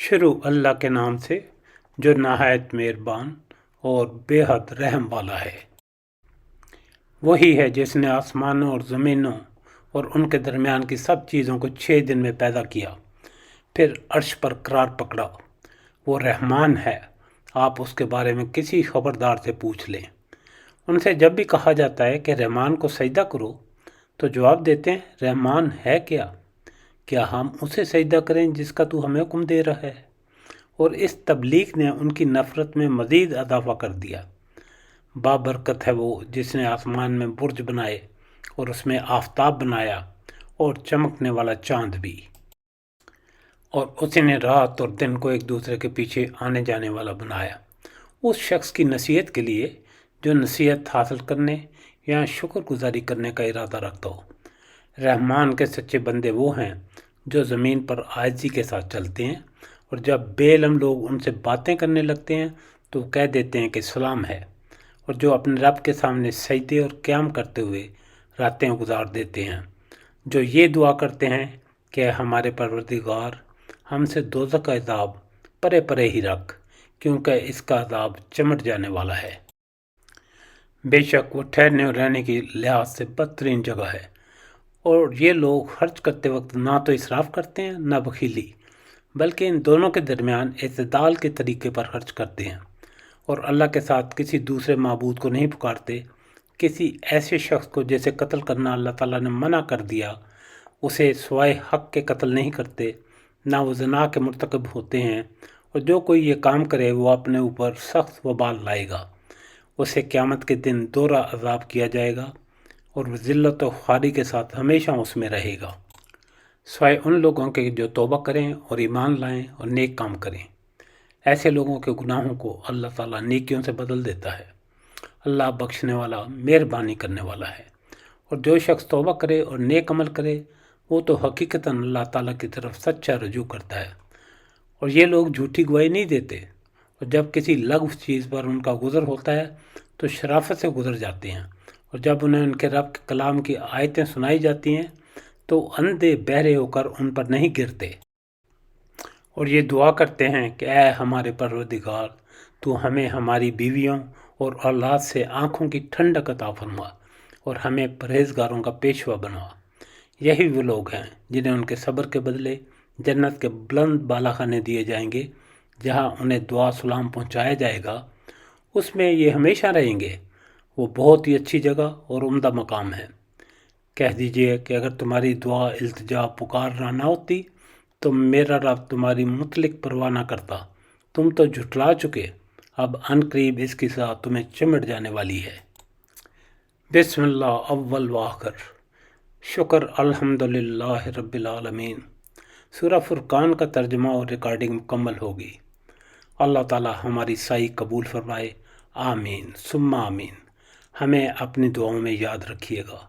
शुरू अल्लाह के नाम से जो नहायत मेहरबान और बेहद रहम वाला है। वही है जिसने आसमानों और ज़मीनों और उनके दरमियान की सब चीज़ों को 6 दिन में पैदा किया, फिर अर्श पर करार पकड़ा। वो रहमान है, आप उसके बारे में किसी खबरदार से पूछ लें। उनसे जब भी कहा जाता है कि रहमान को सजदा करो, तो जवाब देते हैं, रहमान है क्या? क्या हम उसे सजदा करें जिसका तू हमें हुक्म दे रहा है? और इस तबलीग ने उनकी नफ़रत में मज़ीद इजाफ़ा कर दिया। बाबरकत है वो जिसने आसमान में बुर्ज बनाए और उसमें आफताब बनाया और चमकने वाला चांद भी, और उसी ने रात और दिन को एक दूसरे के पीछे आने जाने वाला बनाया, उस शख्स की नसीहत के लिए जो नसीहत हासिल करने या शुक्रगुजारी करने का इरादा रखता हो। रहमान के सच्चे बंदे वो हैं जो ज़मीन पर आजिज़ी के साथ चलते हैं, और जब बेइल्म लोग उनसे बातें करने लगते हैं तो कह देते हैं कि सलाम है, और जो अपने रब के सामने सजदे और क़याम करते हुए रातें गुजार देते हैं, जो ये दुआ करते हैं कि हमारे परवरदिगार हमसे दोज़ख का अज़ाब परे परे ही रख, क्योंकि इसका अज़ाब चमट जाने वाला है। बेशक वो ठहरने और रहने की लिहाज से बदतरीन जगह है। और ये लोग खर्च करते वक्त ना तो इसराफ करते हैं ना बखीली, बल्कि इन दोनों के दरमियान इत्तेदाल के तरीके पर खर्च करते हैं, और अल्लाह के साथ किसी दूसरे माबूद को नहीं पुकारते। किसी ऐसे शख्स को जैसे कत्ल करना अल्लाह ताला ने मना कर दिया, उसे सिवाय हक़ के कत्ल नहीं करते, ना वो ज़िना के मुर्तकब होते हैं, और जो कोई ये काम करे वो अपने ऊपर सख्त वबाल लाएगा। उसे क़यामत के दिन दोहरा अज़ाब किया जाएगा और वह ज़िल्लत और ख़ारी के साथ हमेशा उसमें रहेगा, सिवाय उन लोगों के जो तौबा करें और ईमान लाएं और नेक काम करें। ऐसे लोगों के गुनाहों को अल्लाह ताला नेकियों से बदल देता है। अल्लाह बख्शने वाला, मेहरबानी करने वाला है। और जो शख्स तौबा करे और नेक अमल करे, वो तो हकीकतन अल्लाह ताला की तरफ सच्चा रजू करता है। और ये लोग झूठी गवाही नहीं देते, और जब किसी लघु चीज़ पर उनका गुज़र होता है तो शराफत से गुज़र जाते हैं, और जब उन्हें उनके रब के कलाम की आयतें सुनाई जाती हैं तो अंधे बहरे होकर उन पर नहीं गिरते, और ये दुआ करते हैं कि ऐ हमारे परवरदिगार, तू हमें हमारी बीवियों और औलाद से आँखों की ठंडक अता फरमा, और हमें परहेज़गारों का पेशवा बना। यही वो लोग हैं जिन्हें उनके सब्र के बदले जन्नत के बुलंद बालाखाने दिए जाएंगे, जहाँ उन्हें दुआ सलाम पहुँचाया जाएगा। उसमें ये हमेशा रहेंगे। वो बहुत ही अच्छी जगह और उम्दा मकाम है। कह दीजिए कि अगर तुम्हारी दुआ, इल्तिजा, पुकार ना होती तो मेरा रब तुम्हारी मुतलिक परवाह ना करता। तुम तो झुठला चुके, अब अनकरीब इसकी सज़ा तुम्हें चिमट जाने वाली है। बिस्मिल्लाह अव्वल व आखिर, शुक्र अल्हम्दुलिल्लाह रब्बिल आलमीन। सूरह फुरकान का तर्जुमा और रिकॉर्डिंग मुकम्मल होगी। अल्लाह ताला हमारी सही कबूल फरमाए। आमीन सुम्मा आमीन। हमें अपनी दुआओं में याद रखिएगा।